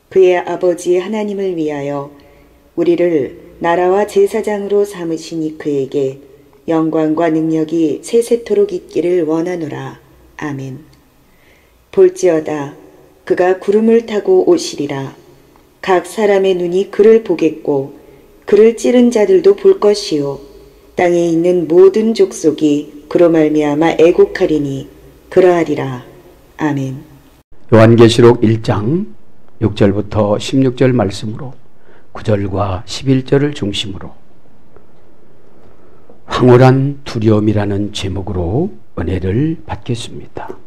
그의 아버지 하나님을 위하여 우리를 나라와 제사장으로 삼으시니 그에게 영광과 능력이 세세토록 있기를 원하노라. 아멘. 볼지어다 그가 구름을 타고 오시리라. 각 사람의 눈이 그를 보겠고 그를 찌른 자들도 볼 것이요 땅에 있는 모든 족속이 그로 말미암아 애곡하리니 그러하리라. 아멘. 요한계시록 1장 6절부터 16절 말씀으로 9절과 11절을 중심으로 황홀한 두려움이라는 제목으로 은혜를 받겠습니다.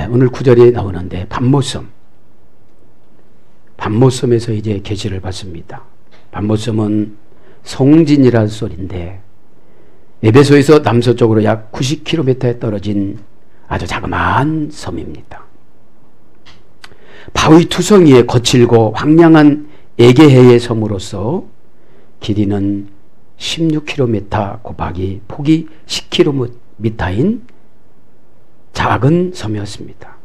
오늘 9절에 나오는데 밤모섬에서 이제 계시를 받습니다. 밤모섬은 송진이라는 소리인데 에베소에서 남서쪽으로 약 90km에 떨어진 아주 자그마한 섬입니다. 바위 투성이의 거칠고 황량한 에게해의 섬으로서 길이는 16km 곱하기 폭이 10km인 작은 섬이었습니다.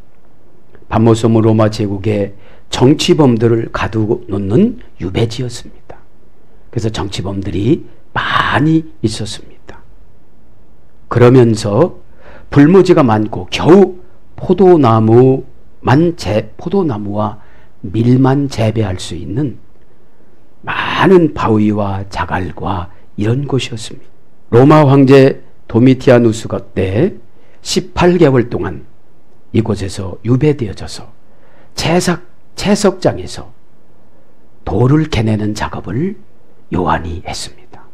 밤모섬은 로마 제국의 정치범들을 가두놓는 유배지였습니다. 그래서 정치범들이 많이 있었습니다. 그러면서 불모지가 많고 겨우 포도나무와 밀만 재배할 수 있는 많은 바위와 자갈과 이런 곳이었습니다. 로마 황제 도미티아누스가 때 18개월 동안 이곳에서 유배되어져서 채석장에서 돌을 캐내는 작업을 요한이 했습니다.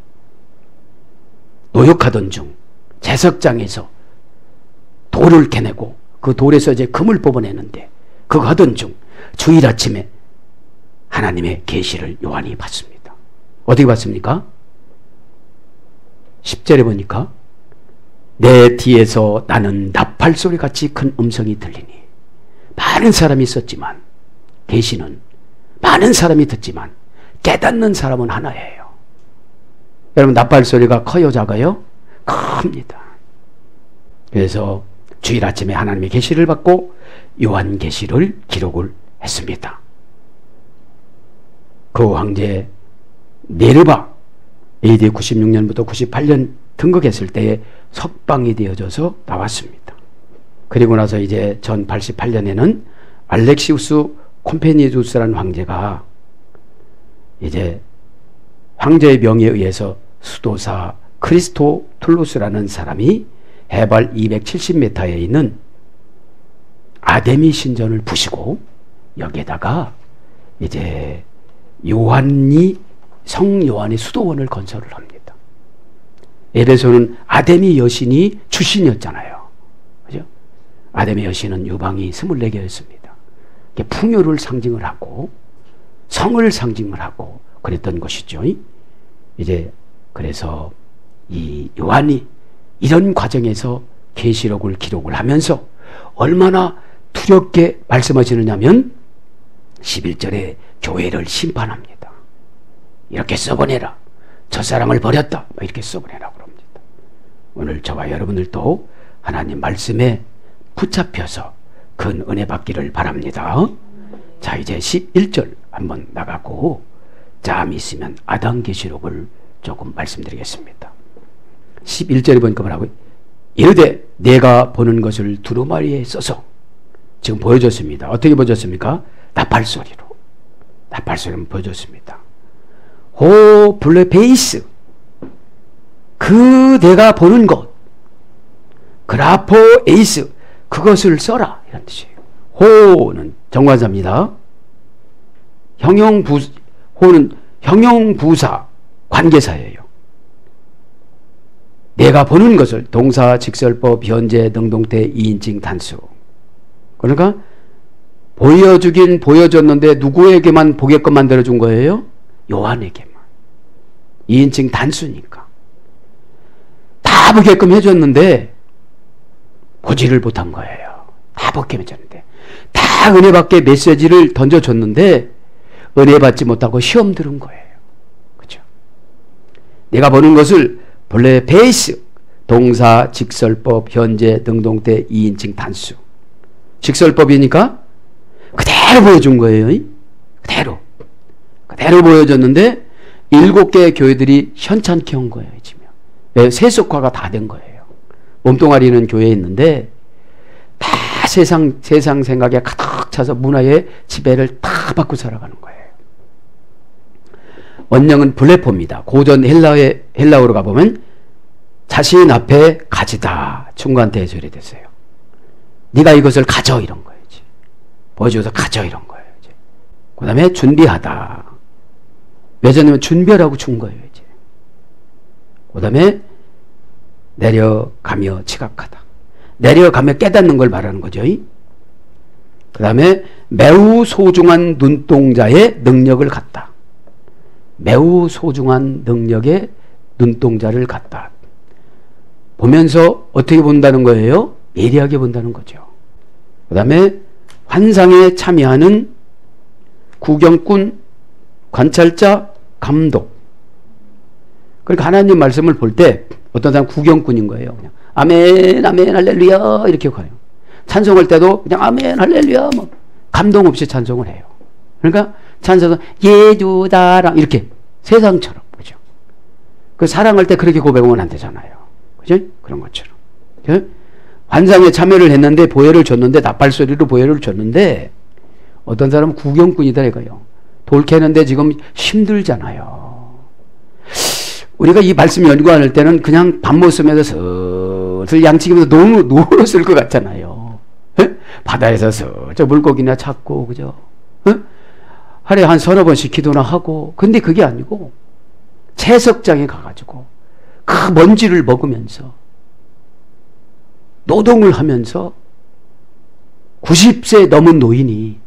노역하던 중 채석장에서 돌을 캐내고 그 돌에서 이제 금을 뽑아내는데 그거 하던 중 주일 아침에 하나님의 계시를 요한이 받습니다. 어떻게 받습니까? 10절에 보니까 내 뒤에서 나는 나팔소리 같이 큰 음성이 들리니 많은 사람이 있었지만 계시는 많은 사람이 듣지만 깨닫는 사람은 하나예요. 여러분 나팔소리가 커요 작아요? 큽니다. 그래서 주일 아침에 하나님의 계시를 받고 요한 계시를 기록을 했습니다. 그 황제 네르바 AD 96년부터 98년 등극했을 때에 석방이 되어져서 나왔습니다. 그리고 나서 이제 전 88년에는 알렉시우스 콤페니두스라는 황제가 이제 황제의 명에 의해서 수도사 크리스토툴루스라는 사람이 해발 270m에 있는 아데미 신전을 부시고 여기에다가 이제 성 요한의 수도원을 건설을 합니다. 에베소는 아데미 여신이 출신이었잖아요. 그죠? 아데미 여신은 유방이 24개였습니다. 풍요를 상징을 하고 성을 상징을 하고 그랬던 것이죠. 이제 그래서 이 요한이 이런 과정에서 계시록을 기록을 하면서 얼마나 두렵게 말씀하시느냐면 11절에 교회를 심판합니다. 이렇게 써보내라. 첫사랑을 버렸다. 이렇게 써보내라 그럽니다. 오늘 저와 여러분들도 하나님 말씀에 붙잡혀서 큰 은혜 받기를 바랍니다. 자, 이제 11절 한번 나가고 짬 있으면 아담 계시록을 조금 말씀드리겠습니다. 11절에 보니까 뭐라고요? 이르되 내가 보는 것을 두루마리에 써서 지금 보여줬습니다. 어떻게 보여줬습니까? 나팔소리로. 나팔소리로 보여줬습니다. 호 블레페이스 그 내가 보는 것 그라포 에이스 그것을 써라 이런 뜻이에요. 호는 정관사입니다. 호는 형용부사 관계사예요. 내가 보는 것을 동사, 직설법, 현재, 능동태, 2인칭 단수. 그러니까 보여주긴 보여줬는데 누구에게만 보게끔 만들어준 거예요? 요한에게만. 2인칭 단수니까. 다 보게끔 해줬는데 보지를 못한 거예요. 다 보게끔 해줬는데 다 은혜 받게 메시지를 던져줬는데 은혜 받지 못하고 시험 들은 거예요. 그렇죠? 내가 보는 것을 본래 베이스, 동사, 직설법, 현재, 능동태, 2인칭 단수. 직설법이니까 그대로 보여준 거예요. 그대로 보여줬는데 7개의 교회들이 현찮게 온 거예요. 지금 세속화가 다 된 거예요. 몸뚱아리는 교회에 있는데 다 세상 생각에 가득 차서 문화의 지배를 다 받고 살아가는 거예요. 원령은 블레포입니다. 고전 헬라어로 가보면 자신 앞에 가지다. 충고한테 해설이 됐어요. 네가 이것을 가져 이런 거예요. 보여줘서 가져 이런 거예요. 그 다음에 준비하다. 외전하면 준비하라고 준 거예요. 그 다음에 내려가며 지각하다. 내려가며 깨닫는 걸 말하는 거죠. 그 다음에 매우 소중한 눈동자의 능력을 갖다. 매우 소중한 능력의 눈동자를 갖다. 보면서 어떻게 본다는 거예요? 예리하게 본다는 거죠. 그 다음에 환상에 참여하는 구경꾼, 관찰자, 감독. 그러니까 하나님 말씀을 볼 때 어떤 사람 구경꾼인 거예요. 그냥 아멘, 아멘, 할렐루야 이렇게 가요. 찬송할 때도 그냥 아멘, 할렐루야 뭐 감동 없이 찬송을 해요. 그러니까 찬송은 예주다랑 이렇게 세상처럼 그죠. 그 사랑할 때 그렇게 고백하면 안 되잖아요. 그죠? 그런 것처럼. 그죠? 환상에 참여를 했는데 보혈을 줬는데 나팔소리로 보혈을 줬는데 어떤 사람은 구경꾼이다 이거요. 돌 캐는데 지금 힘들잖아요. 우리가 이 말씀 연구할 때는 그냥 밥 먹으면서 슬슬 양치기면서 누웠을 것 같잖아요. 에? 바다에서 저 물고기나 찾고 그죠? 에? 하루에 한 서너 번씩 기도나 하고. 근데 그게 아니고 채석장에 가가지고 그 먼지를 먹으면서 노동을 하면서 90세 넘은 노인이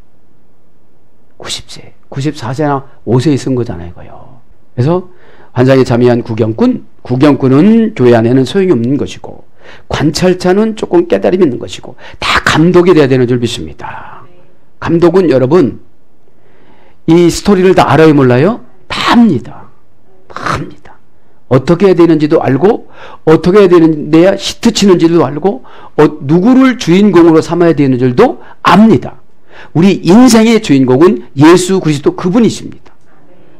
94세나 5세에 쓴 거잖아요. 이거요. 그래서 환상에 참여한 구경꾼은 교회 안에는 소용이 없는 것이고 관찰자는 조금 깨달음이 있는 것이고 다 감독이 돼야 되는 줄 믿습니다. 감독은 여러분 이 스토리를 다 알아요 몰라요? 다 압니다. 다 압니다. 어떻게 해야 되는지도 알고 어떻게 해야 되는데야 히트 치는지도 알고 누구를 주인공으로 삼아야 되는 줄도 압니다. 우리 인생의 주인공은 예수 그리스도 그분이십니다.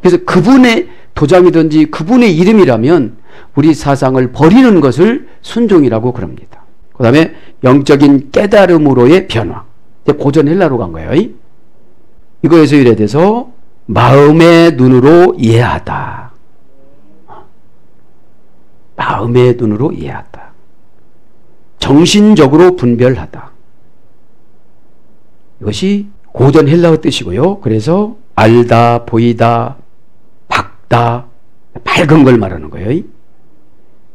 그래서 그분의 도장이든지 그분의 이름이라면 우리 사상을 버리는 것을 순종이라고 그럽니다. 그 다음에 영적인 깨달음으로의 변화. 고전 헬라로 간 거예요. 이거에서 이래 돼서 마음의 눈으로 이해하다. 마음의 눈으로 이해하다. 정신적으로 분별하다. 이것이 고전 헬라어 뜻이고요. 그래서 알다, 보이다, 박다, 밝은 걸 말하는 거예요.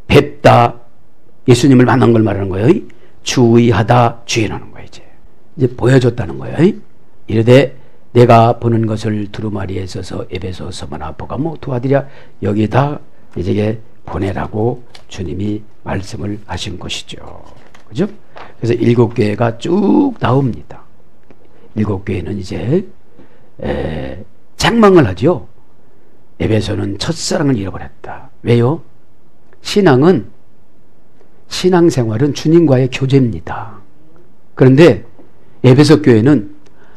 뵙다, 예수님을 만난 걸 말하는 거예요. 주의하다, 주의하는 거예요. 이제 보여줬다는 거예요. 이르되 내가 보는 것을 두루마리에 써서 에베소 서머나 보가모 도와드려 여기다 이제 보내라고 주님이 말씀을 하신 것이죠. 그죠? 그래서 7교회가 쭉 나옵니다. 7교회는 이제 장망을 하죠. 에베소는 첫사랑을 잃어버렸다. 왜요? 신앙생활은 주님과의 교제입니다. 그런데 에베소 교회는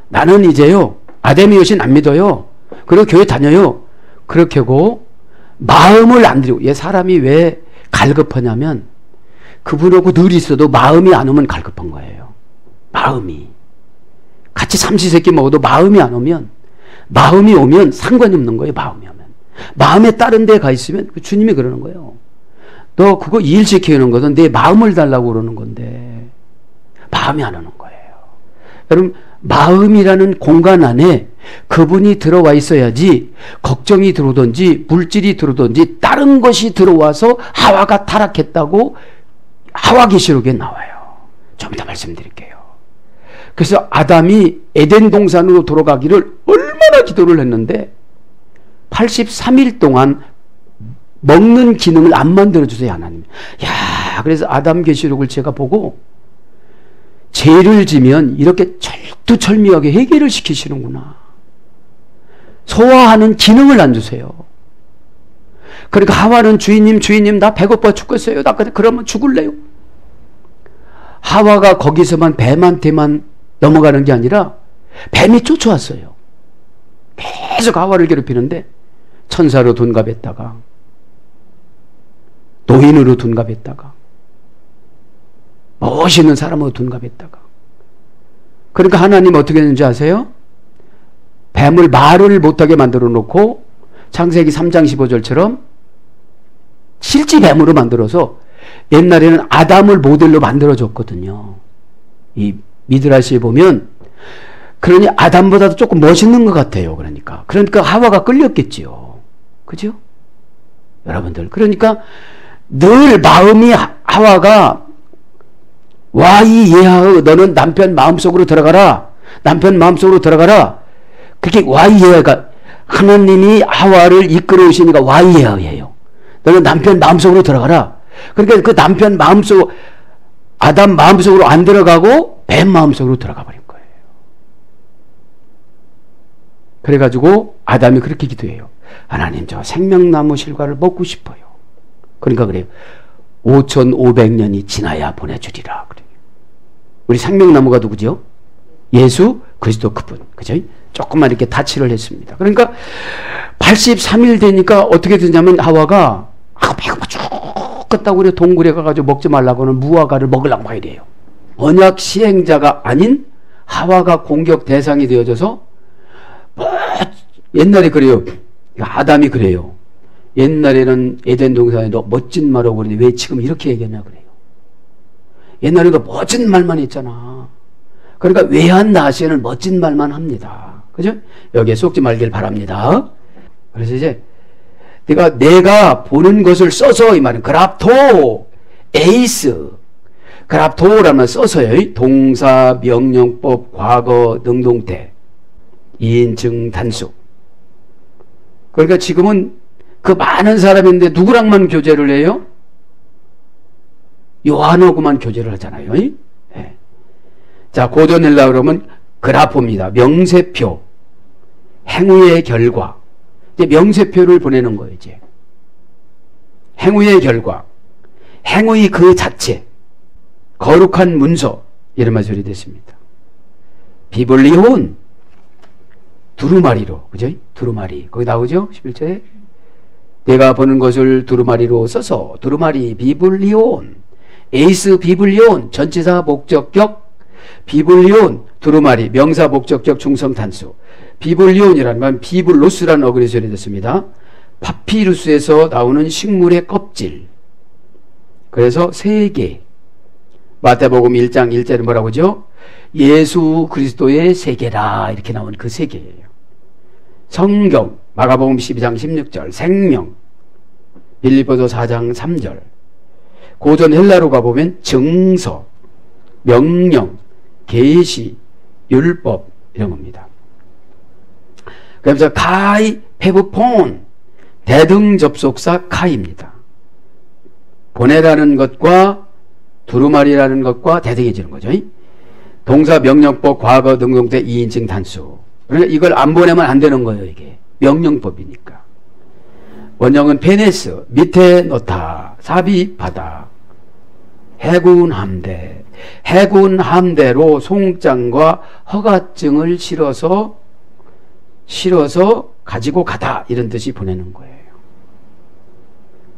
나는 이제요 아담의 여신 안 믿어요. 그리고 교회 다녀요. 그렇게 하고 마음을 안 들이고 사람이 왜 갈급하냐면 그분하고 늘 있어도 마음이 안 오면 갈급한 거예요. 마음이 같이 삼시세끼 먹어도 마음이 안 오면 마음이 오면 상관이 없는 거예요. 마음이 오면 마음에 다른 데 가 있으면 주님이 그러는 거예요. 너 그거 일시키는 것은 내 마음을 달라고 그러는 건데 마음이 안 오는 거예요. 여러분 마음이라는 공간 안에 그분이 들어와 있어야지 걱정이 들어오든지 물질이 들어오든지 다른 것이 들어와서 하와가 타락했다고 하와계시록에 나와요. 좀 이따 말씀드릴게요. 그래서 아담이 에덴 동산으로 돌아가기를 얼마나 기도를 했는데 83일 동안 먹는 기능을 안 만들어주세요. 하나님. 야, 그래서 아담 계시록을 제가 보고 죄를 지면 이렇게 철두철미하게 해결을 시키시는구나. 소화하는 기능을 안 주세요. 그러니까 하와는 주인님 나 배고파 죽겠어요. 나 그러면 죽을래요. 하와가 거기서만 뱀한테만 넘어가는 게 아니라 뱀이 쫓아왔어요. 계속 하와를 괴롭히는데 천사로 둔갑했다가 노인으로 둔갑했다가 멋있는 사람으로 둔갑했다가, 그러니까 하나님 어떻게 했는지 아세요? 뱀을 말을 못하게 만들어 놓고 창세기 3장 15절처럼 실제 뱀으로 만들어서 옛날에는 아담을 모델로 만들어줬거든요. 이 미드라시에 보면 그러니 아담보다도 조금 멋있는 것 같아요. 그러니까 하와가 끌렸겠지요. 그죠? 여러분들, 그러니까 늘 마음이 하와가 와이예하의 너는 남편 마음속으로 들어가라. 남편 마음속으로 들어가라. 그게 와이예하가 하나님이 하와를 이끌어 오시니까 와이예하예요. 너는 남편 마음속으로 들어가라. 그러니까 그 남편 마음속, 아담 마음속으로 안 들어가고 뱀 마음속으로 들어가 버린 거예요. 그래가지고 아담이 그렇게 기도해요. 하나님, 저 생명나무 실과를 먹고 싶어요. 그러니까 그래요. 5500년이 지나야 보내주리라. 그래요. 우리 생명나무가 누구죠? 예수 그리스도 그분. 그죠? 조금만 이렇게 타치를 했습니다. 그러니까 83일 되니까 어떻게 되냐면 하와가 배고파 죽겠다고 그래 동굴에 가가지고 먹지 말라고는 무화과를 먹으려고 막 이래요. 언약 시행자가 아닌 하와가 공격 대상이 되어져서 옛날에 그래요. 아담이 그래요. 옛날에는 에덴 동산에도 멋진 말하고 그러는데 왜 지금 이렇게 얘기했나 그래요. 옛날에도 멋진 말만 했잖아. 그러니까 외한 나시에는 멋진 말만 합니다. 그죠? 여기에 속지 말길 바랍니다. 그래서 이제 내가 보는 것을 써서, 이 말은 그랍토 에이스, 그랍토라면 써서요. 동사, 명령법, 과거, 능동태, 이인증, 단수. 그러니까 지금은 그 많은 사람인데 누구랑만 교제를 해요? 요한하고만 교제를 하잖아요. 네. 자, 고전 헬라 그러면 그라포입니다. 명세표, 행위의 결과. 이제 명세표를 보내는 거예요. 이제 행위의 결과, 행위 그 자체, 거룩한 문서, 이런 말소리 됐습니다. 비블리온, 두루마리로, 그죠? 두루마리 거기 나오죠? 11절에 내가 보는 것을 두루마리로 써서, 두루마리, 비블리온, 에이스 비블리온, 전치사 목적격, 비블리온, 두루마리, 명사 목적격 중성 단수. 비블리온이라는 건 비블로스라는 어근이 소리됐습니다. 파피루스에서 나오는 식물의 껍질. 그래서 3개. 마태복음 1장 1절은 뭐라고 하죠? 예수 그리스도의 세계라, 이렇게 나온 그 세계예요. 성경, 마가복음 12장 16절, 생명, 빌립보서 4장 3절. 고전 헬라로 가보면 증서, 명령, 계시, 율법, 이런 겁니다. 그래서 카이, 페브폰, 대등접속사 카이입니다. 보내라는 것과 두루마리라는 것과 대등해지는 거죠. 동사, 명령법, 과거, 능동태, 2인칭 단수. 그러니까 이걸 안 보내면 안 되는 거예요. 이게 명령법이니까. 원형은 페네스, 밑에 놓다, 삽입하다, 해군 함대, 해군 함대로 송장과 허가증을 실어서 가지고 가다, 이런 뜻이 보내는 거예요.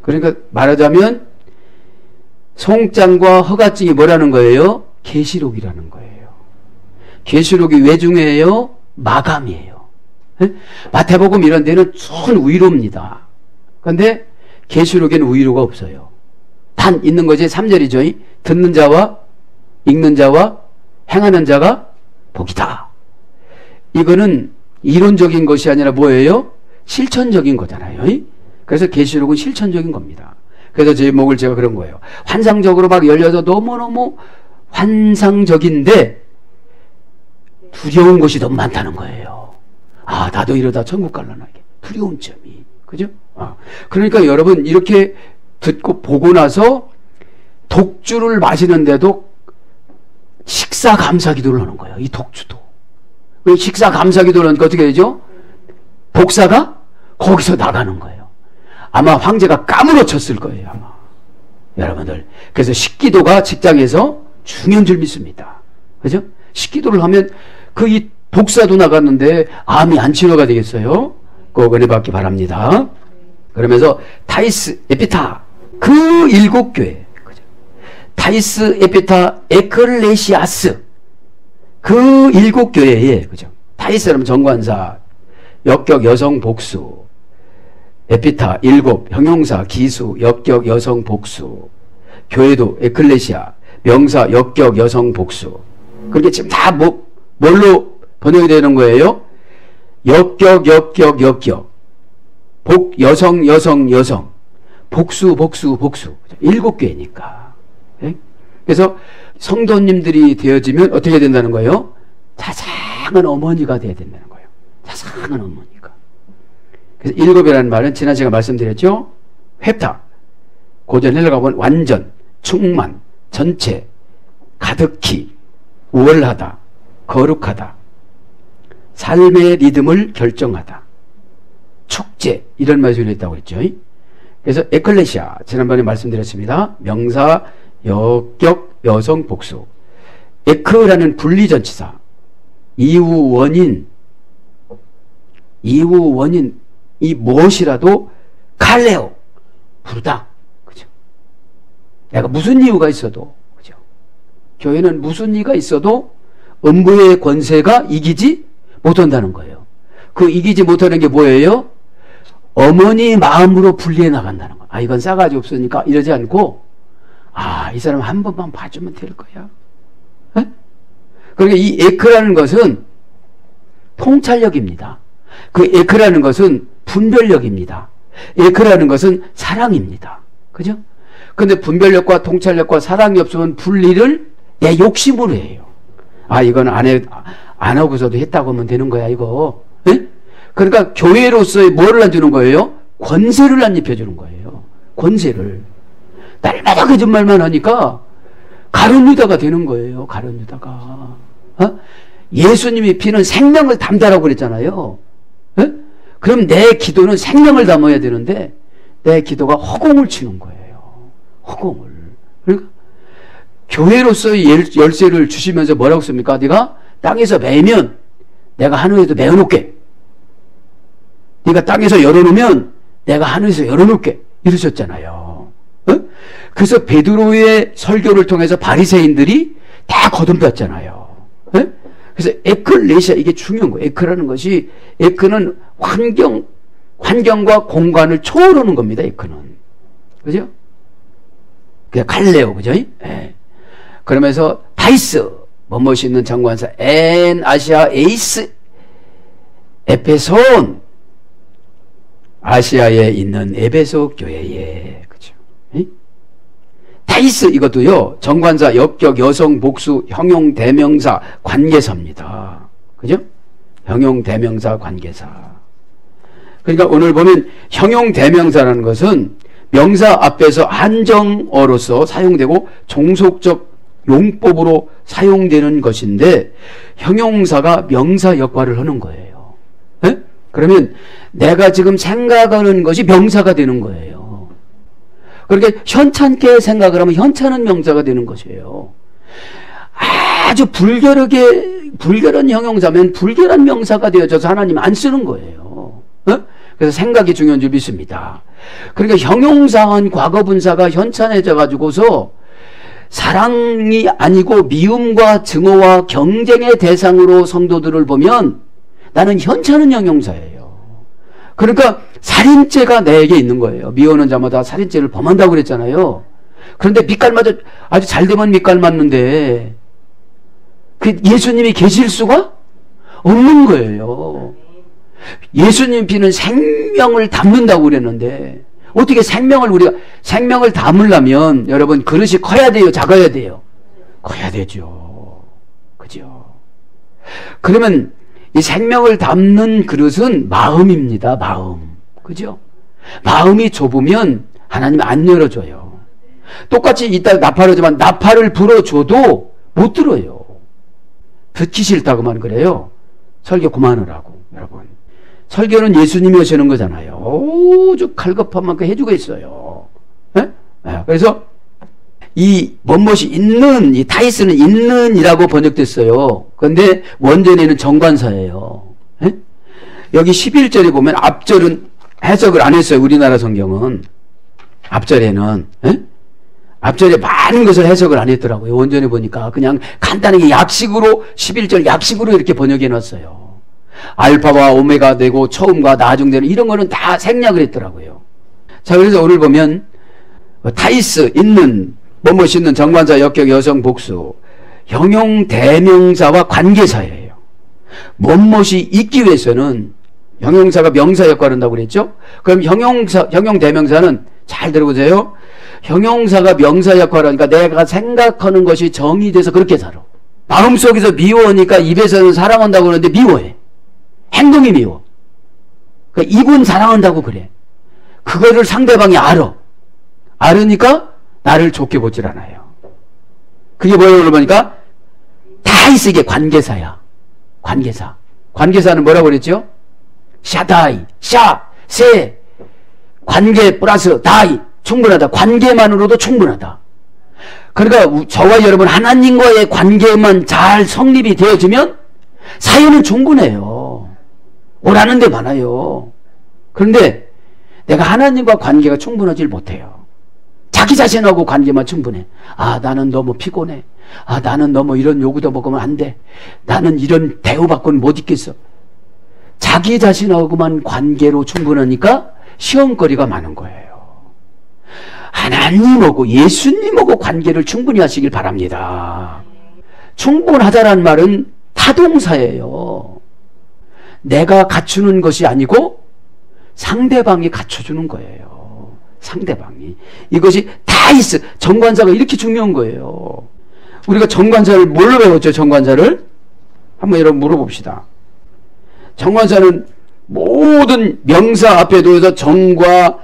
그러니까 말하자면 송장과 허가증이 뭐라는 거예요? 계시록이라는 거예요. 계시록이 왜 중요해요? 마감이에요. 마태복음 이런 데는 전 우위로입니다. 그런데 계시록에는 우위로가 없어요. 단 있는 것이 3절이죠. 듣는 자와 읽는 자와 행하는 자가 복이다. 이거는 이론적인 것이 아니라 뭐예요? 실천적인 거잖아요. 그래서 계시록은 실천적인 겁니다. 그래서 제목을 제가 그런 거예요. 환상적으로 막 열려서 너무너무 환상적인데 두려운 것이 너무 많다는 거예요. 아, 나도 이러다 천국 갈라나, 이게 두려운 점이. 그죠? 그러니까 여러분, 이렇게 듣고 보고 나서 독주를 마시는데도 식사 감사 기도를 하는 거예요. 이 독주도. 식사 감사 기도를 하니까 어떻게 되죠? 복사가 거기서 나가는 거예요. 아마 황제가 까무러쳤을 거예요, 아마. 여러분들. 그래서 식기도가 직장에서 중요한 줄 믿습니다. 그죠? 식기도를 하면 그 이 복사도 나갔는데 암이 안 치료가 되겠어요? 꼭 은혜 받기 바랍니다. 그러면서 타이스, 에피타 그 7교회, 타이스, 에피타, 에클레시아스 그 7교회에, 그죠? 타이스라면 정관사, 역격 여성 복수, 에피타 7, 형용사 기수, 역격 여성 복수, 교회도 에클레시아, 명사 역격 여성 복수. 그렇게 지금 다 뭘로 번역이 되는 거예요? 역격, 역격, 역격. 여성, 여성, 여성. 복수, 복수, 복수. 7교회니까. 그래서 성도님들이 되어지면 어떻게 된다는 거예요? 자상한 어머니가 되어야 된다는 거예요. 자상한 어머니가. 그래서 7이라는 말은 지난 시간에 말씀드렸죠? 회타. 고전 헬라가 보면 완전, 충만, 전체, 가득히, 우월하다, 거룩하다, 삶의 리듬을 결정하다, 축제, 이런 말이 있다고 했죠. 그래서 에클레시아, 지난번에 말씀드렸습니다. 명사, 역격, 여성, 복수. 에크라는 분리전치사, 이후 원인, 이 무엇이라도 칼레오, 부르다. 그죠? 내가 무슨 이유가 있어도, 그죠? 교회는 무슨 이유가 있어도 음부의 권세가 이기지 못한다는 거예요. 그 이기지 못하는 게 뭐예요? 어머니 마음으로 분리해 나간다는 거예요. 아, 이건 싸가지 없으니까 이러지 않고, 아, 이 사람 한 번만 봐주면 될 거야. 에? 그러니까 이 에크라는 것은 통찰력입니다. 그 에크라는 것은 분별력입니다. 에크라는 것은 사랑입니다. 그죠? 근데 분별력과 통찰력과 사랑이 없으면 분리를 내 욕심으로 해요. 아, 이건 안 하고서도 했다고 하면 되는 거야, 이거. 에? 그러니까 교회로서의 뭐를 안 주는 거예요? 권세를 안 입혀주는 거예요. 권세를. 날마다 거짓말만 하니까 가룟 유다가 되는 거예요. 가룟 유다가. 어? 예수님이 피는 생명을 담다라고 그랬잖아요. 에? 그럼 내 기도는 생명을 담아야 되는데 내 기도가 허공을 치는 거예요. 허공을. 그러니까 교회로서의 열쇠를 주시면서 뭐라고 씁니까? 네가 땅에서 매면 내가 하늘에도 매어놓게. 네가 땅에서 열어놓으면 내가 하늘에서 열어놓게. 이러셨잖아요. 어? 그래서 베드로의 설교를 통해서 바리새인들이 다 거듭났잖아요. 어? 그래서 에클레시아, 이게 중요한 거예요. 에크라는 것이, 에크는 환경과 공간을 초월하는 겁니다. 에크는. 그죠? 그냥 갈래요. 그죠? 예. 그러면서 다이스, 뭐뭇이 있는 정관사, 아시아, 에이스, 에페손, 아시아에 있는 에베소 교회에. 그죠? 예? 다이스, 이것도요, 정관사, 역격, 여성, 복수, 형용, 대명사, 관계사입니다. 그죠? 형용, 대명사, 관계사. 그러니까 오늘 보면 형용, 대명사라는 것은 명사 앞에서 한정어로서 사용되고 종속적 용법으로 사용되는 것인데 형용사가 명사 역할을 하는 거예요. 네? 그러면 내가 지금 생각하는 것이 명사가 되는 거예요. 그렇게 현찬게 생각을 하면 현찬은 명사가 되는 것이에요. 아주 불결한 형용사면 불결한 명사가 되어져서 하나님 안 쓰는 거예요. 네? 그래서 생각이 중요한 줄 믿습니다. 그러니까 형용사한 과거분사가 현찬해져 가지고서 사랑이 아니고 미움과 증오와 경쟁의 대상으로 성도들을 보면 나는 현찬은 형용사예요. 그러니까 살인죄가 내게 있는 거예요. 미워하는 자마다 살인죄를 범한다고 그랬잖아요. 그런데 밑깔 맞아 아주 잘 되면 밑깔 맞는데 그 예수님이 계실 수가 없는 거예요. 예수님 피는 생명을 담는다고 그랬는데 어떻게 생명을 담으려면 여러분 그릇이 커야 돼요, 작아야 돼요? 커야 되죠. 그죠? 그러면 이 생명을 담는 그릇은 마음입니다. 마음. 그죠? 마음이 좁으면 하나님 안 열어줘요. 똑같이 이따 나팔하지만 나팔을 불어줘도 못 들어요. 듣기 싫다고만 그래요. 설교 그만하라고. 여러분, 설교는 예수님이 하시는 거잖아요. 오죽 갈급한 만큼 해주고 있어요. 네? 그래서 이 뭔것이 있는, 이 타이스는 있는이라고 번역됐어요. 그런데 원전에는 정관사예요. 에? 여기 11절에 보면 앞절은 해석을 안 했어요. 우리나라 성경은. 앞절에는. 에? 앞절에 많은 것을 해석을 안 했더라고요. 원전에 보니까 그냥 간단하게 약식으로 11절 약식으로 이렇게 번역해 놨어요. 알파와 오메가 되고 처음과 나중되는 이런 거는 다 생략을 했더라고요. 자, 그래서 오늘 보면 타이스 있는, 뭐뭇 있는, 정관사, 역격, 여성, 복수, 형용 대명사와 관계사예요. 뭐뭇이 있기 위해서는 형용사가 명사 역할을 한다고 그랬죠? 그럼 형용 대명사는 잘 들어보세요. 형용사가 명사 역할을 하니까 내가 생각하는 것이 정의돼서 그렇게 살아. 마음속에서 미워하니까 입에서는 사랑한다고 그러는데 미워해. 행동이 미워. 그러니까 입은 사랑한다고 그래. 그거를 상대방이 알아. 알으니까 나를 좋게 보질 않아요. 그게 뭐예요? 보니까 타이스, 이게 관계사야. 관계사. 관계사는 뭐라고 그랬죠? 샤다이, 샤, 세. 관계 플러스 다이. 충분하다. 관계만으로도 충분하다. 그러니까 저와 여러분 하나님과의 관계만 잘 성립이 되어지면 사유는 충분해요. 오라는 데 많아요. 그런데 내가 하나님과 관계가 충분하지 못해요. 자기 자신하고 관계만 충분해. 아, 나는 너무 피곤해. 아, 나는 너무 이런 요구도 먹으면 안 돼. 나는 이런 대우받고는 못 있겠어. 자기 자신하고만 관계로 충분하니까 시험거리가 많은 거예요. 하나님하고 예수님하고 관계를 충분히 하시길 바랍니다. 충분하다는 말은 타동사예요. 내가 갖추는 것이 아니고 상대방이 갖춰주는 거예요. 상대방이. 이것이 타이스, 정관사가 이렇게 중요한 거예요. 우리가 정관사를 뭘로 배웠죠? 정관사를? 한번 여러분 물어봅시다. 정관사는 모든 명사 앞에 두어서 정과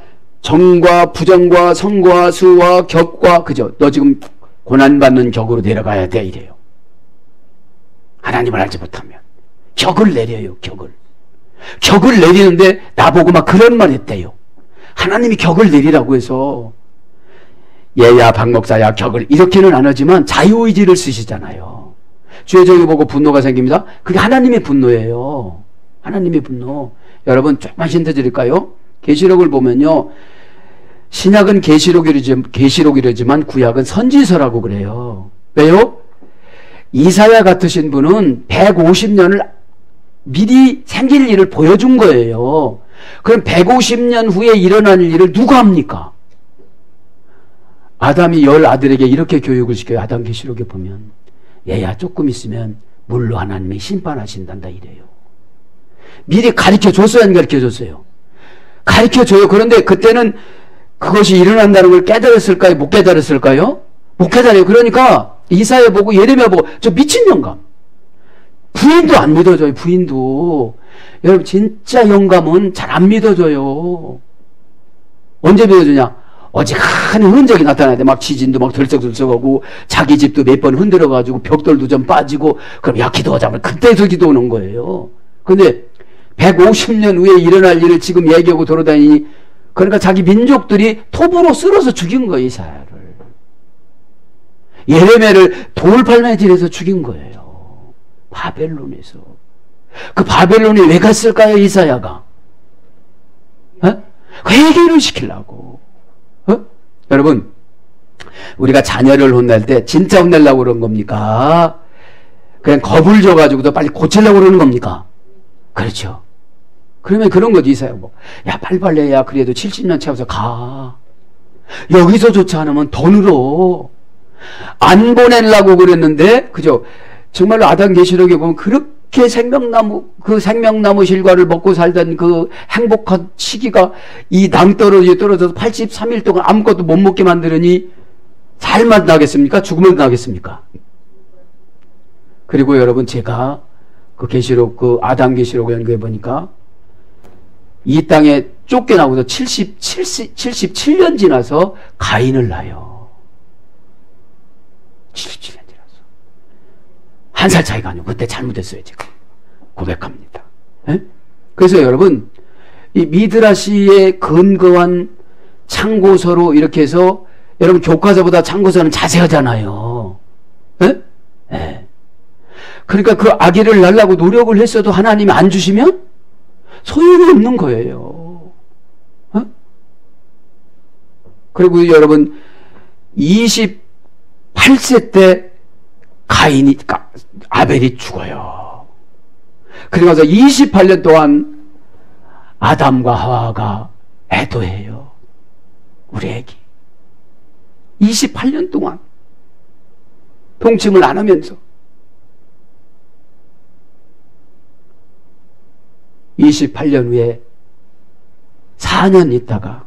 부정과 성과 수와 격과, 그죠? 너 지금 고난받는 격으로 내려가야 돼, 이래요. 하나님을 알지 못하면 격을 내려요. 격을 내리는데 나보고 막 그런 말 했대요. 하나님이 격을 내리라고 해서 얘야 박목사야 격을 이렇게는 안 하지만 자유의지를 쓰시잖아요. 주의 종이 보고 분노가 생깁니다. 그게 하나님의 분노예요. 하나님의 분노. 여러분 조금만 힌트 드릴까요? 계시록을 보면요, 신약은 계시록이라지만 구약은 선지서라고 그래요. 왜요? 이사야 같으신 분은 150년을 미리 생길 일을 보여준 거예요. 그럼 150년 후에 일어날 일을 누가 합니까? 아담이 10 아들에게 이렇게 교육을 시켜요. 아담 계시록에 보면 얘야 조금 있으면 물로 하나님이 심판하신단다 이래요. 미리 가르쳐줬어요, 안 가르쳐줬어요? 가르쳐줘요. 그런데 그때는 그것이 일어난다는 걸 깨달았을까요? 못 깨달았을까요? 못 깨달아요. 그러니까 이사야 보고 예레미야 보고 저 미친 영감. 부인도 안 믿어줘요. 부인도. 여러분 진짜 영감은 잘 안 믿어줘요. 언제 믿어주냐? 어지간히 흔적이 나타나야 돼. 막 지진도 막 들썩들썩하고 자기 집도 몇 번 흔들어가지고 벽돌도 좀 빠지고 그럼 야 기도하자면 그때서 기도하는 거예요. 근데 150년 후에 일어날 일을 지금 얘기하고 돌아다니니 그러니까 자기 민족들이 톱으로 쓸어서 죽인 거예요. 이사야를. 예레미야를 돌팔매질해서 죽인 거예요. 바벨론에서. 그 바벨론에 왜 갔을까요? 이사야가. 회개를 시키려고. 여러분 우리가 자녀를 혼낼 때 진짜 혼내려고 그런 겁니까? 그냥 겁을 줘가지고도 빨리 고치려고 그러는 겁니까? 그렇죠. 그러면 그런 거지. 이사야 뭐, 야 빨리빨리야 그래도 70년 채워서 가. 여기서조차 않으면 더 늘어. 안 보내려고 그랬는데 그죠? 정말로 아담 계시록에 보면 그렇게 그 생명나무 실과를 먹고 살던 그 행복한 시기가 이 낭떠러지에 떨어져서 83일 동안 아무것도 못 먹게 만들으니 살만 나겠습니까? 죽으면 나겠습니까? 그리고 여러분 제가 그 계시록 그 아담 계시록 연구해 보니까 이 땅에 쫓겨나고서 77년 지나서 가인을 낳아요. 77년 지나서. 한 살 차이가 아니고 그때 잘못했어요. 지금 고백합니다. 에? 그래서 여러분 이 미드라시에 근거한 참고서로 이렇게 해서 여러분 교과서보다 참고서는 자세하잖아요. 예? 예. 그러니까 그 아기를 낳으려고 노력을 했어도 하나님이 안 주시면 소용이 없는 거예요. 어? 그리고 여러분 28세 때 아벨이 죽어요. 그러면서 28년 동안 아담과 하와가 애도해요. 우리 애기 28년 동안 동침을 안 하면서 28년 후에 4년 있다가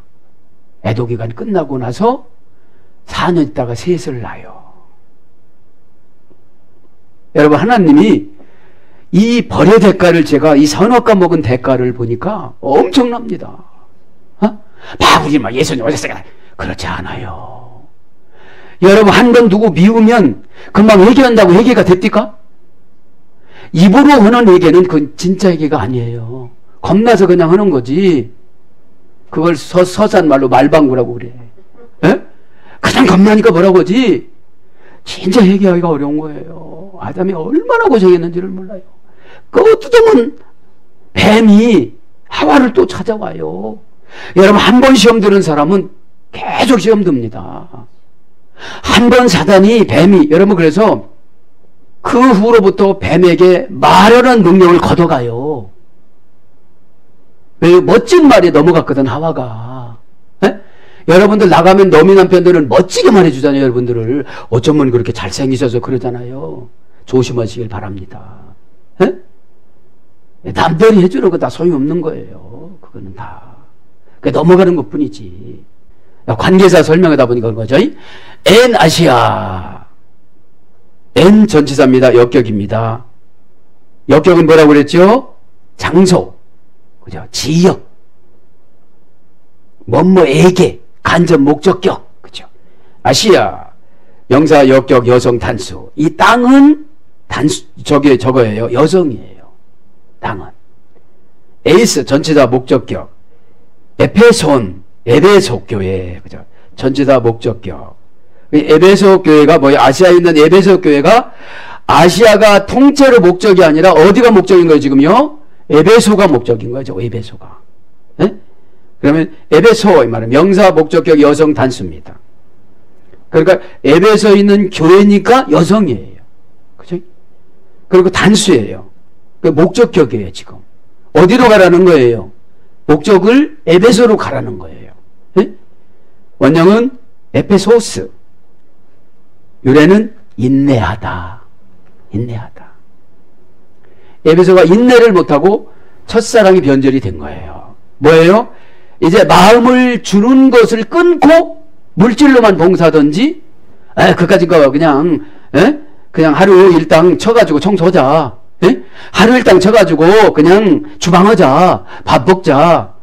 애도 기간이 끝나고 나서 4년 있다가 셋을 낳아요. 여러분 하나님이 이 벌의 대가를 제가 이 선악과 먹은 대가를 보니까 엄청납니다. 어? 우리 막 예수님 오셨어요. 그렇지 않아요. 여러분 한 번 누구 미우면 금방 회개한다고 회개가 됩니까? 입으로 하는 회개는 그건 진짜 회개가 아니에요. 겁나서 그냥 하는 거지. 그걸 서산 말로 말방구라고 그래. 에? 그냥 겁나니까 뭐라고 하지? 진짜 회개하기가 어려운 거예요. 아담이 얼마나 고생했는지를 몰라요. 그 뜯으면 뱀이 하와를 또 찾아와요. 여러분 한 번 시험 드는 사람은 계속 시험 듭니다. 한 번 사단이 뱀이 여러분 그래서 그 후로부터 뱀에게 말하는 능력을 걷어가요. 왜 멋진 말이 넘어갔거든 하와가. 에? 여러분들 나가면 너미 남편들은 멋지게 말해주잖아요. 여러분들을 어쩌면 그렇게 잘생기셔서 그러잖아요. 조심하시길 바랍니다. 에? 남들이 해주는 거 다 소용없는 거예요. 그거는 다 넘어가는 것 뿐이지. 관계사 설명하다 보니까 그런 거죠. 엔 아시아 N 전치사입니다. 역격입니다. 역격은 뭐라고 그랬죠? 장소, 그죠? 지역, 뭐뭐에게, 간접 목적격, 그죠? 아시아, 명사 역격 여성 단수. 이 땅은 단수, 저거예요. 여성이에요. 땅은. 에이스, 전치사 목적격. 에페손, 에베소 교회, 그죠? 전치사 목적격. 에베소 교회가 뭐예요? 아시아에 있는 에베소 교회가 아시아가 통째로 목적이 아니라 어디가 목적인 거예요, 지금요? 에베소가 목적인 거죠, 에베소가. 네? 그러면 에베소, 이 말은 명사 목적격 여성 단수입니다. 그러니까 에베소에 있는 교회니까 여성이에요. 그죠? 그리고 단수예요. 그 목적격이에요, 지금. 어디로 가라는 거예요? 목적을 에베소로 가라는 거예요. 네? 원형은 에페소스. 유래는 인내하다. 인내하다. 에베소가 인내를 못하고 첫사랑이 변절이 된 거예요. 뭐예요? 이제 마음을 주는 것을 끊고 물질로만 봉사하든지, 그까짓 거 그냥, 그냥 하루 일당 쳐가지고 청소하자. 하루 일당 쳐가지고 그냥 주방하자. 밥 먹자.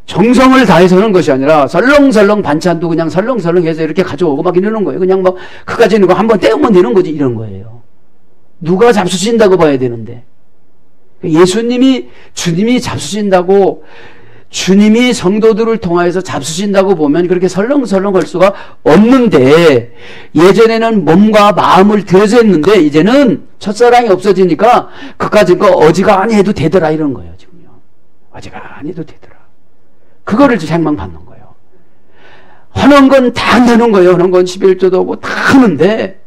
정성을 다해서 하는 것이 아니라 설렁설렁 반찬도 그냥 설렁설렁 해서 이렇게 가져오고 막 이러는 거예요. 그냥 뭐 그까지 있는 거 한번 떼우면 되는 거지 이런 거예요. 누가 잡수신다고 봐야 되는데. 예수님이 주님이 잡수신다고 주님이 성도들을 통하여서 잡수신다고 보면 그렇게 설렁설렁 할 수가 없는데 예전에는 몸과 마음을 들여서 했는데 이제는 첫사랑이 없어지니까 그까짓 거 어지간히 해도 되더라 이런 거예요. 지금요. 어지간히 해도 되더라. 그거를 생망 받는 거예요. 하는 건 다 한다는 거예요. 하는 건 11조도 하고 다 하는데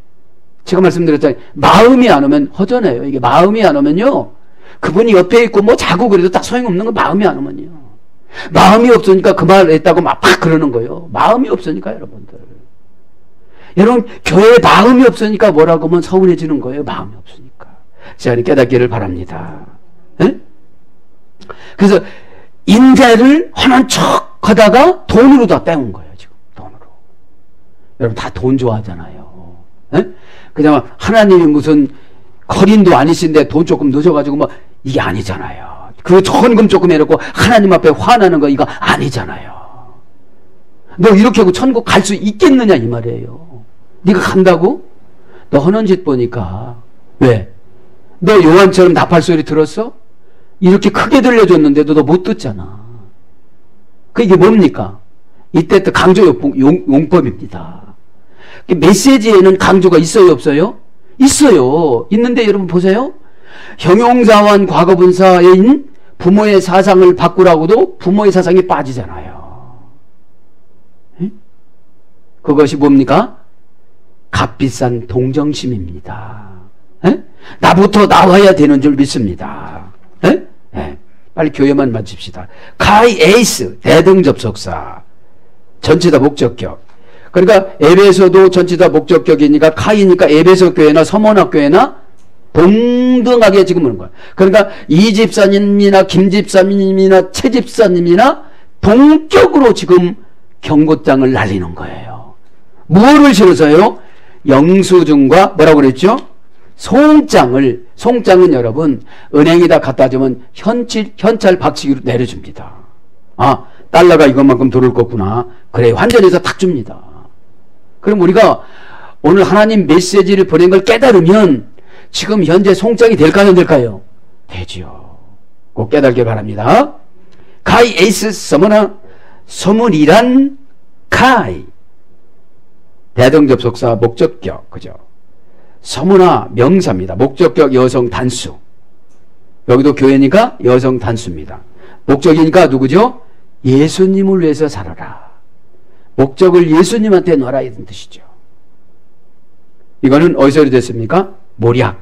제가 말씀드렸잖아요. 마음이 안 오면 허전해요. 이게 마음이 안 오면요. 그분이 옆에 있고 뭐 자고 그래도 딱 소용없는 건 마음이 안 오면요. 마음이 없으니까 그 말 했다고 막 그러는 거예요. 마음이 없으니까 여러분들. 여러분 교회에 마음이 없으니까 뭐라고 하면 서운해지는 거예요. 마음이 없으니까. 자, 깨닫기를 바랍니다. 에? 그래서 인재를 하는 척 하다가 돈으로 다 때운 거예요, 지금. 돈으로. 여러분 다 돈 좋아하잖아요. 에? 그냥 하나님이 무슨 거린도 아니신데 돈 조금 늦어가지고 뭐 이게 아니잖아요. 그 헌금 조금 해놓고 하나님 앞에 화나는 거 이거 아니잖아요. 너 이렇게 하고 천국 갈 수 있겠느냐 이 말이에요. 네가 간다고? 너 하는 짓 보니까 왜? 너 요한처럼 나팔 소리 들었어? 이렇게 크게 들려줬는데도 너 못 듣잖아. 그게 뭡니까? 이때 또 강조 용법입니다. 메시지에는 강조가 있어요, 없어요? 있어요. 있는데 여러분 보세요. 형용사원 과거분사인 부모의 사상을 바꾸라고도 부모의 사상이 빠지잖아요. 그것이 뭡니까? 값비싼 동정심입니다. 나부터 나와야 되는 줄 믿습니다. 빨리 교회만 마칩시다. 카이 에이스 대등접속사 전치다 목적격. 그러니까 에베소도 전치다 목적격이니까 카이니까 에베소 교회나 서문학 교회나 동등하게 지금 오는 거야. 그러니까 이 집사님이나 김 집사님이나 최 집사님이나 동격으로 지금 경고장을 날리는 거예요. 뭐를 실어서요? 영수증과 뭐라고 그랬죠? 송장은 여러분 은행에다 갖다 주면 현찰 박치기로 내려줍니다. 아, 달러가 이것만큼 들어올 거구나. 그래, 환전해서 탁 줍니다. 그럼 우리가 오늘 하나님 메시지를 보낸 걸 깨달으면 지금 현재 송장이 될까요, 안 될까요? 되지요. 꼭 깨닫길 바랍니다. 카이 에이스 서머나 서문이란 카이 대등접속사 목적격, 그죠? 서문화 명사입니다. 목적격 여성 단수. 여기도 교회니까 여성 단수입니다. 목적이니까 누구죠? 예수님을 위해서 살아라. 목적을 예수님한테 놓아라 이런 뜻이죠. 이거는 어디서 됐습니까? 모략.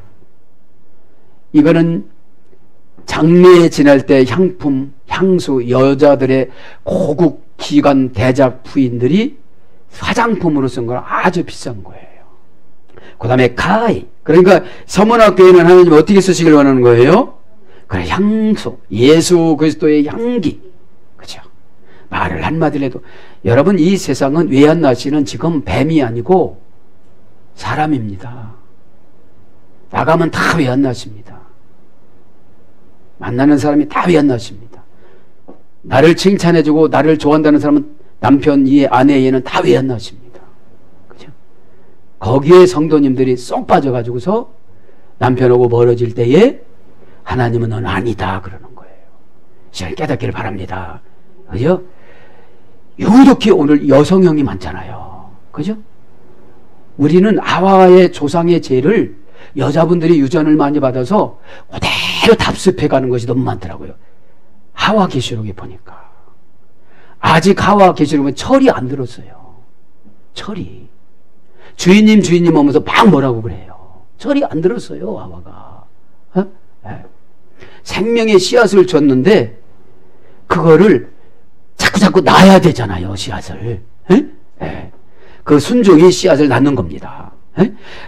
이거는 장례에 지낼 때 향품, 향수, 여자들의 고급 기관 대작 부인들이 화장품으로 쓴 건 아주 비싼 거예요. 그 다음에 카이. 그러니까 서문학 교회는 하나님 어떻게 쓰시길 원하는 거예요? 그래, 향수, 예수 그리스도의 향기. 그죠? 말을 한마디로 해도 여러분 이 세상은 외환나시는 지금 뱀이 아니고 사람입니다. 나가면 다 외환나십니다. 만나는 사람이 다 외환나십니다. 나를 칭찬해주고 나를 좋아한다는 사람은 남편 이해 아내 이해는 다 외환나십니다. 그죠? 거기에 성도님들이 쏙 빠져가지고서 남편하고 멀어질 때에 하나님은 넌 아니다 그러는 거예요. 시간 깨닫기를 바랍니다. 그죠? 유독히 오늘 여성형이 많잖아요. 그죠? 우리는 아와의 조상의 죄를 여자분들이 유전을 많이 받아서 그대로 답습해 가는 것이 너무 많더라고요. 하와 계시록에 보니까 아직 하와 계시록은 철이 안 들었어요. 철이 주인님 하면서 막 뭐라고 그래요. 철이 안 들었어요. 하와가 네. 생명의 씨앗을 줬는데 그거를 자꾸 낳아야 되잖아요. 씨앗을 네. 그 순종이 씨앗을 낳는 겁니다.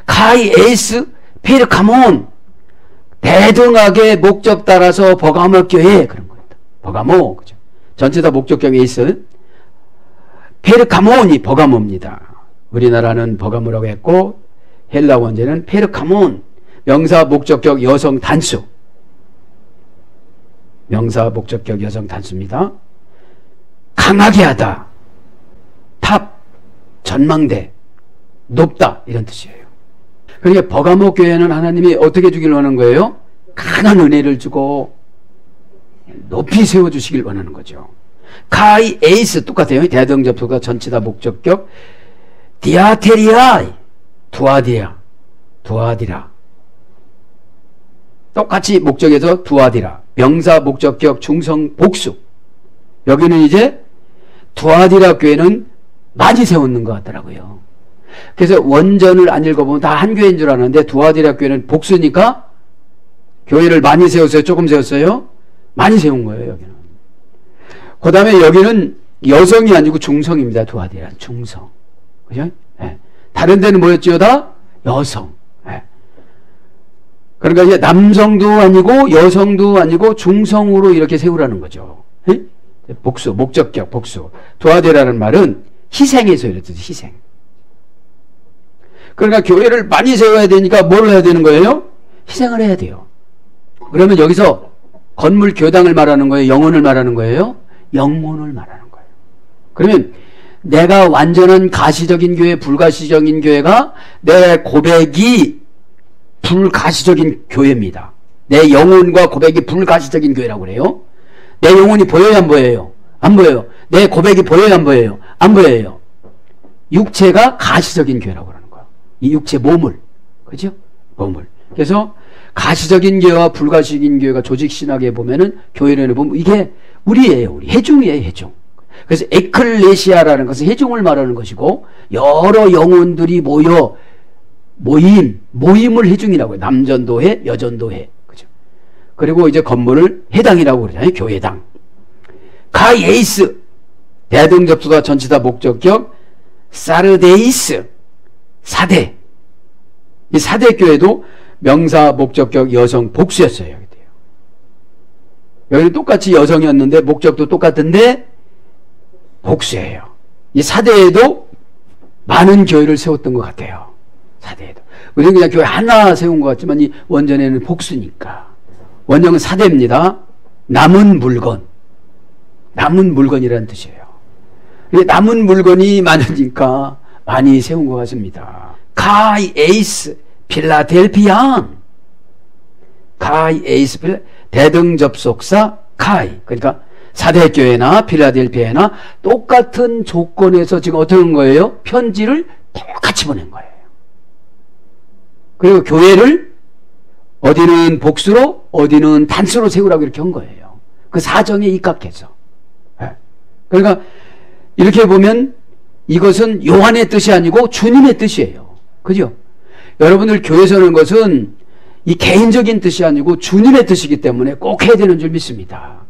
카이 에이스 페르카몬 대등하게 목적 따라서 버가모 교회 그런 겁니다. 버가모 그죠? 전체 다 목적격 에이스 페르카몬이 버가모입니다. 우리나라는 버가모라고 했고 헬라 원제는 페르카몬 명사 목적격 여성 단수 명사 목적격 여성 단수입니다. 강하게 하다 탑 전망대 높다 이런 뜻이에요. 그러니까 버가모 교회는 하나님이 어떻게 주길 원하는 거예요? 강한 은혜를 주고 높이 세워주시길 원하는 거죠. 카이 에이스 똑같아요. 대등접속사 전치다 목적격 디아테리아 두아디라 똑같이 목적에서 두아디라 명사 목적격 중성 복수 여기는 이제 두아디라 교회는 많이 세웠는 것 같더라고요. 그래서 원전을 안 읽어보면 다 한 교회인 줄 아는데 두아디라 교회는 복수니까 교회를 많이 세웠어요? 조금 세웠어요? 많이 세운 거예요. 여기는. 그 다음에 여기는 여성이 아니고 중성입니다. 두아디라 중성. 그죠? 네. 다른 데는 뭐였지요? 다 여성. 네. 그러니까 이제 남성도 아니고 여성도 아니고 중성으로 이렇게 세우라는 거죠. 네? 복수, 목적격 복수. 두아디라는 말은 희생에서 이랬듯이 희생. 그러니까 교회를 많이 세워야 되니까 뭘 해야 되는 거예요? 희생을 해야 돼요. 그러면 여기서 건물 교당을 말하는 거예요? 영혼을 말하는 거예요? 영혼을 말하는 거예요. 그러면 내가 완전한 가시적인 교회, 불가시적인 교회가 내 고백이 불가시적인 교회입니다. 내 영혼과 고백이 불가시적인 교회라고 그래요. 내 영혼이 보여요? 안 보여요? 안 보여요. 내 고백이 보여요, 안 보여요? 안 보여요. 육체가 가시적인 교회라고 그러는 거야. 이 육체 몸을. 그죠? 몸을. 그래서 가시적인 교회와 불가시적인 교회가 조직신학에 보면은 교회론에 보면 이게 우리예요. 우리. 회중이에요, 회중. 그래서 에클레시아라는 것은 회중을 말하는 것이고 여러 영혼들이 모임을 회중이라고 해요. 남전도회, 여전도회. 그죠? 그리고 이제 건물을 회당이라고 그러잖아요. 교회당. 가이에이스, 대등접수다 전치사 목적격, 사르데이스, 사대. 이 사대 교회도 명사 목적격 여성 복수였어요. 여기는 똑같이 여성이었는데 목적도 똑같은데 복수예요. 이 사대에도 많은 교회를 세웠던 것 같아요. 사대에도. 우리는 그냥 교회 하나 세운 것 같지만 이 원전에는 복수니까. 원형은 사대입니다. 남은 물건. 남은 물건이라는 뜻이에요. 남은 물건이 많으니까 많이 세운 것 같습니다. 가이에이스 필라델피안. 가이에이스 대등접속사 가이. 그러니까 사대교회나 필라델피아나 똑같은 조건에서 지금 어떻게 한 거예요? 편지를 똑같이 보낸 거예요. 그리고 교회를 어디는 복수로 어디는 단수로 세우라고 이렇게 한 거예요. 그 사정에 입각해서. 그러니까 이렇게 보면 이것은 요한의 뜻이 아니고 주님의 뜻이에요. 그죠? 여러분들 교회 서는 것은 이 개인적인 뜻이 아니고 주님의 뜻이기 때문에 꼭 해야 되는 줄 믿습니다.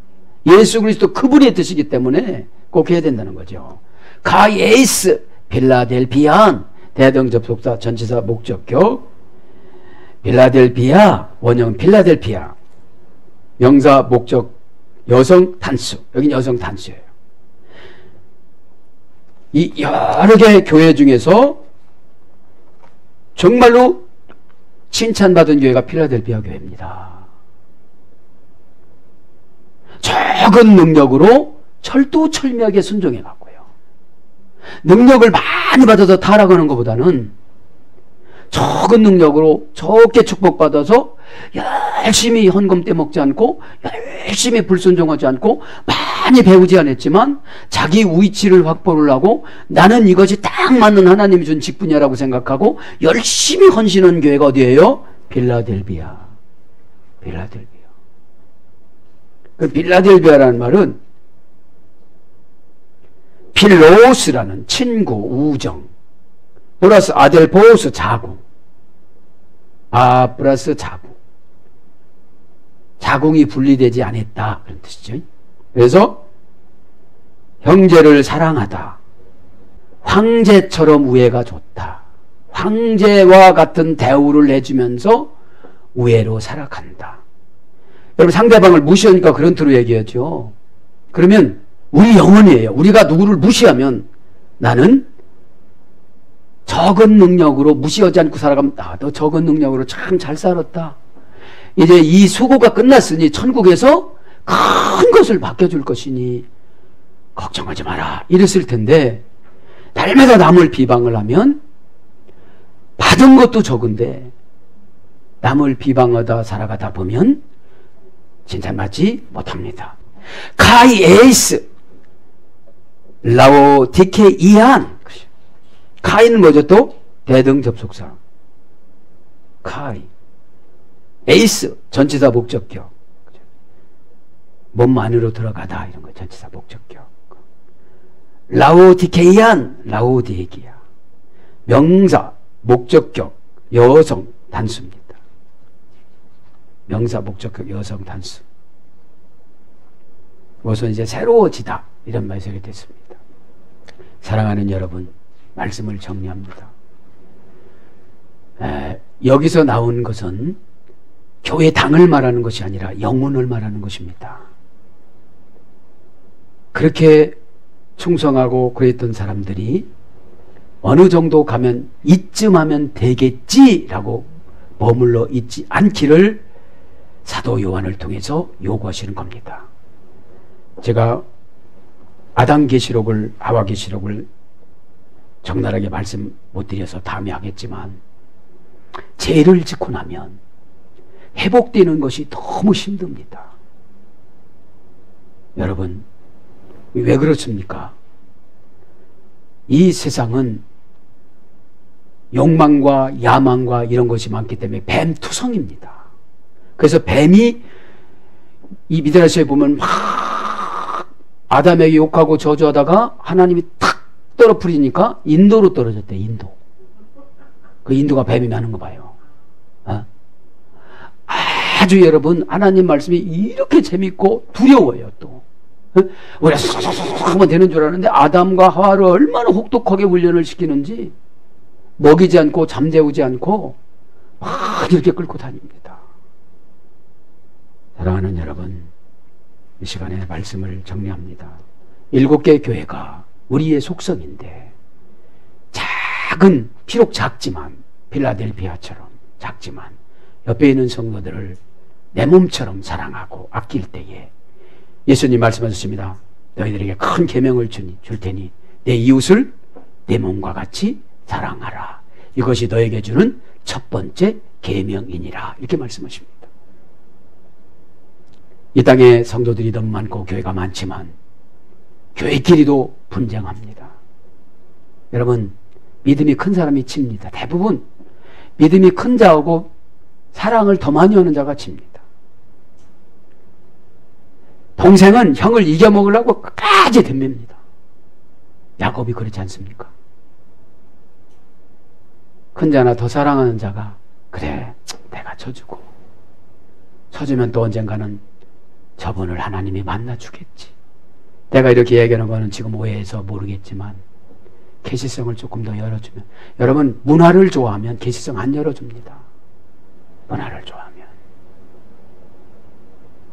예수 그리스도 그분의 뜻이기 때문에 꼭 해야 된다는 거죠. 가이에이스 필라델피안 대등접속사 전치사 목적격 필라델피아 원형 필라델피아 명사 목적 여성 단수. 여긴 여성 단수예요. 이 여러 개의 교회 중에서 정말로 칭찬받은 교회가 필라델피아 교회입니다. 적은 능력으로 철두철미하게 순종해갔고요. 능력을 많이 받아서 타락하는 것보다는 적은 능력으로 적게 축복받아서 열심히 헌금 떼먹지 않고 열심히 불순종하지 않고 많이 배우지 않았지만 자기 위치를 확보를 하고 나는 이것이 딱 맞는 하나님이 준 직분이라고 생각하고 열심히 헌신한 교회가 어디예요? 필라델비아. 필라델비아. 그 필라델비아라는 말은 필로스라는 친구, 우정 플러스 아델포스 자궁, 플러스 자궁, 자궁이 분리되지 않았다 그런 뜻이죠. 그래서 형제를 사랑하다, 황제처럼 우애가 좋다, 황제와 같은 대우를 해주면서 우애로 살아간다. 여러분 상대방을 무시하니까 그런 틀로 얘기하죠. 그러면 우리 영혼이에요. 우리가 누구를 무시하면 나는 적은 능력으로 무시하지 않고 살아가면 너 적은 능력으로 참 잘 살았다. 이제 이 수고가 끝났으니 천국에서 큰 것을 맡겨줄 것이니 걱정하지 마라 이랬을 텐데 날마다 남을 비방을 하면 받은 것도 적은데 남을 비방하다 살아가다 보면 칭찬받지 못합니다. 카이에이스 라오디케이안. 카이는 뭐죠 또? 대등접속사. 카이. 에이스 전치사 목적격. 몸 안으로 들어가다 이런 거 전치사 목적격. 라오디케이안 라오디에기야. 명사 목적격 여성 단수입니다. 명사 목적격 여성 단수. 우선 이제 새로워지다 이런 말씀이 됐습니다. 사랑하는 여러분, 말씀을 정리합니다. 여기서 나온 것은 교회 당을 말하는 것이 아니라 영혼을 말하는 것입니다. 그렇게 충성하고 그랬던 사람들이 어느 정도 가면 이쯤 하면 되겠지라고 머물러 있지 않기를 사도 요한을 통해서 요구하시는 겁니다. 제가 아담계시록을 하와계시록을 적나라하게 말씀 못 드려서 다음에 하겠지만 죄를 짓고 나면 회복되는 것이 너무 힘듭니다. 여러분 왜 그렇습니까? 이 세상은 욕망과 야망과 이런 것이 많기 때문에 뱀투성입니다. 그래서 뱀이 이 미드라시에 보면 막 아담에게 욕하고 저주하다가 하나님이 탁 떨어뜨리니까 인도로 떨어졌대. 인도. 그 인도가 뱀이 많은 거 봐요. 아주 여러분 하나님 말씀이 이렇게 재밌고 두려워요. 또 우리가 쏙쏙쏙 하면 되는 줄 알았는데 아담과 하와를 얼마나 혹독하게 훈련을 시키는지 먹이지 않고 잠재우지 않고 막 이렇게 끌고 다닙니다. 사랑하는 여러분, 이 시간에 말씀을 정리합니다. 7개 교회가 우리의 속성인데 작은, 비록 작지만 필라델피아처럼 작지만 옆에 있는 성도들을 내 몸처럼 사랑하고 아낄 때에 예수님 말씀하셨습니다. 너희들에게 큰 계명을 줄 테니 내 이웃을 내 몸과 같이 사랑하라. 이것이 너에게 주는 첫 번째 계명이니라. 이렇게 말씀하십니다. 이 땅에 성도들이 너무 많고 교회가 많지만 교회끼리도 분쟁합니다. 여러분, 믿음이 큰 사람이 칩니다. 대부분 믿음이 큰 자하고 사랑을 더 많이 하는 자가 칩니다. 동생은 형을 이겨먹으려고 끝까지 덤빕니다. 야곱이 그렇지 않습니까? 큰 자나 더 사랑하는 자가 그래 내가 쳐주고 쳐주면 또 언젠가는 저분을 하나님이 만나주겠지. 내가 이렇게 얘기하는 거는 지금 오해해서 모르겠지만 계시성을 조금 더 열어주면, 여러분 문화를 좋아하면 계시성 안 열어줍니다. 문화를 좋아하면.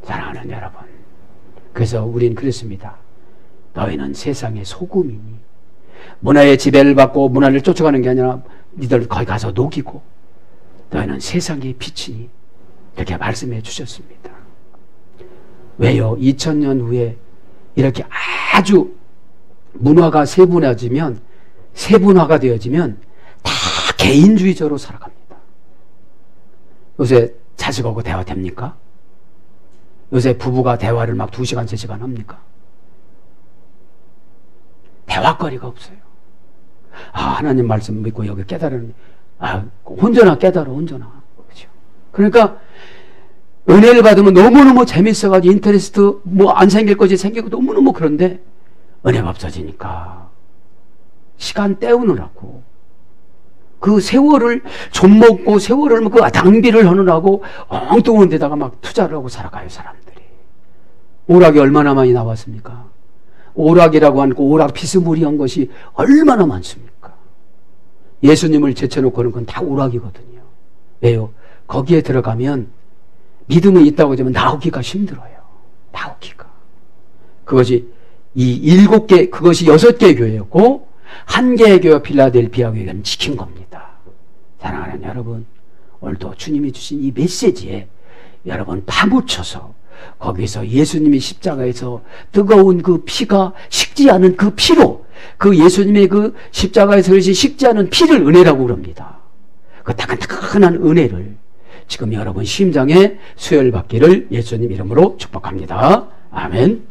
사랑하는 여러분, 그래서 우린 그랬습니다. 너희는 세상의 소금이니 문화의 지배를 받고 문화를 쫓아가는 게 아니라 니들 거기 가서 녹이고 너희는 세상의 빛이니 이렇게 말씀해 주셨습니다. 왜요? 2000년 후에 이렇게 아주 문화가 세분화가 되어지면 다 개인주의적으로 살아갑니다. 요새 자식하고 대화 됩니까? 요새 부부가 대화를 막 2시간, 3시간 합니까? 대화거리가 없어요. 하나님 말씀 믿고 여기 깨달으는, 혼자나 깨달아, 혼자나. 그렇죠? 그러니까, 은혜를 받으면 너무너무 재밌어가지고 인터레스트 안 생길 거지 생기고 너무너무 그런데, 은혜가 없어지니까, 시간 때우느라고, 그 세월을 좀 먹고 세월을 그 낭비를 하느라고 엉뚱한 데다가 막 투자를 하고 살아가요, 사람들이. 오락이 얼마나 많이 나왔습니까? 오락이라고 하는 그 오락 피스무리한 것이 얼마나 많습니까? 예수님을 제쳐놓고는 그건 다 오락이거든요. 왜요? 거기에 들어가면 믿음이 있다고 하지만 나오기가 힘들어요. 나오기가. 그것이 이 7개, 그것이 6개 교회였고 1개의 교회 필라델피아 교회는 지킨 겁니다. 사랑하는 여러분, 오늘도 주님이 주신 이 메시지에 여러분 파묻혀서 거기서 예수님이 십자가에서 뜨거운 그 피가 식지 않은 그 피로, 그 예수님의 그 십자가에서 흐르신 식지 않은 피를 은혜라고 그럽니다. 그 따끈따끈한 은혜를 지금 여러분 심장에 수혈받기를 예수님 이름으로 축복합니다. 아멘.